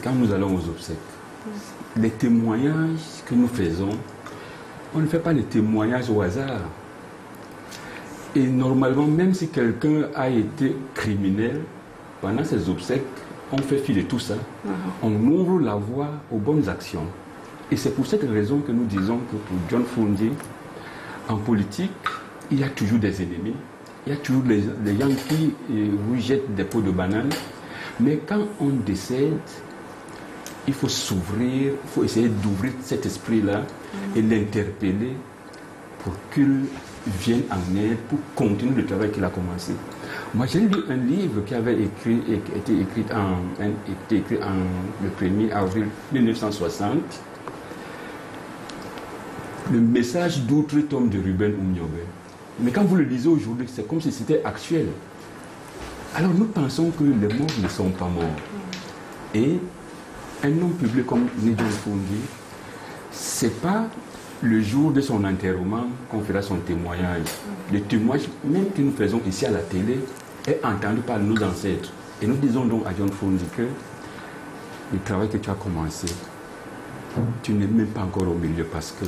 quand nous allons aux obsèques, les témoignages que nous faisons, on ne fait pas les témoignages au hasard. Et normalement, même si quelqu'un a été criminel, pendant ces obsèques, on fait filer tout ça. On ouvre la voie aux bonnes actions. Et c'est pour cette raison que nous disons que pour John Fundi, en politique, il y a toujours des ennemis. Il y a toujours les gens qui vous jettent des pots de banane. Mais quand on décède, il faut s'ouvrir, il faut essayer d'ouvrir cet esprit-là et l'interpeller pour qu'il vienne en aide, pour continuer le travail qu'il a commencé. Moi, j'ai lu un livre qui avait été écrit le 1er avril 1960, Le message d'outre-tombe de Ruben Umniobe. Mais quand vous le lisez aujourd'hui, c'est comme si c'était actuel. Alors nous pensons que les morts ne sont pas morts. Et un homme public comme Nidjon Fundi, ce n'est pas le jour de son enterrement qu'on fera son témoignage. Le témoignage même que nous faisons ici à la télé est entendu par nos ancêtres. Et nous disons donc à John Fundi que le travail que tu as commencé, tu n'es même pas encore au milieu parce que,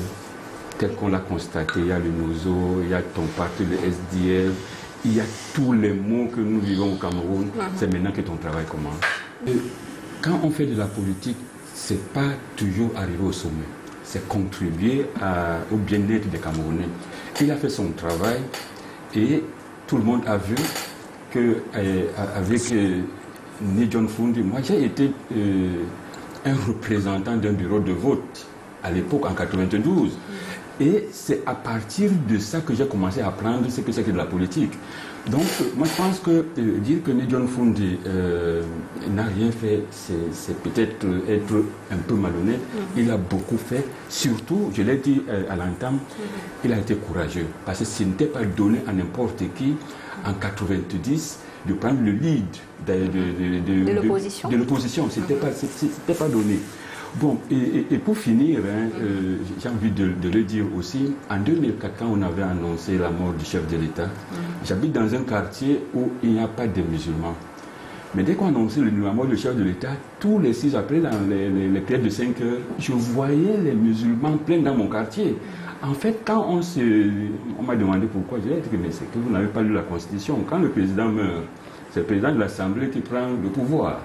tel qu'on l'a constaté, il y a le NOZO, il y a ton parti, le SDF, il y a tous les maux que nous vivons au Cameroun. C'est maintenant que ton travail commence. Et quand on fait de la politique, ce n'est pas toujours arriver au sommet. C'est contribuer au bien-être des Camerounais. Il a fait son travail et tout le monde a vu qu'avec Nidjon Fundi, moi j'ai été un représentant d'un bureau de vote à l'époque en 92. Et c'est à partir de ça que j'ai commencé à apprendre ce que c'est que de la politique. Donc, moi, je pense que dire que Nidjon Fundi n'a rien fait, c'est peut-être être un peu malhonnête. Il a beaucoup fait. Surtout, je l'ai dit à l'entame, il a été courageux. Parce que ce n'était pas donné à n'importe qui, en 90, de prendre le lead de l'opposition. Ce n'était pas donné. Bon, et pour finir, j'ai envie de le dire aussi, en 2004, quand on avait annoncé la mort du chef de l'État, j'habite dans un quartier où il n'y a pas de musulmans. Mais dès qu'on a annoncé la mort du chef de l'État, tous les 6 après, dans les périodes de 5 heures, je voyais les musulmans pleins dans mon quartier. En fait, quand on m'a demandé pourquoi, j'ai dit que mais c'est que vous n'avez pas lu la Constitution. Quand le président meurt, c'est le président de l'Assemblée qui prend le pouvoir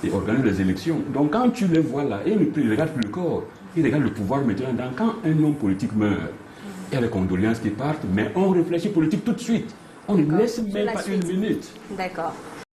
et organise les élections. Donc quand tu les vois là, et il ne regarde plus le corps, il regarde le pouvoir maintenant. Donc quand un homme politique meurt, il y a les condoléances qui partent, mais on réfléchit politique tout de suite. On ne laisse même pas une minute. D'accord.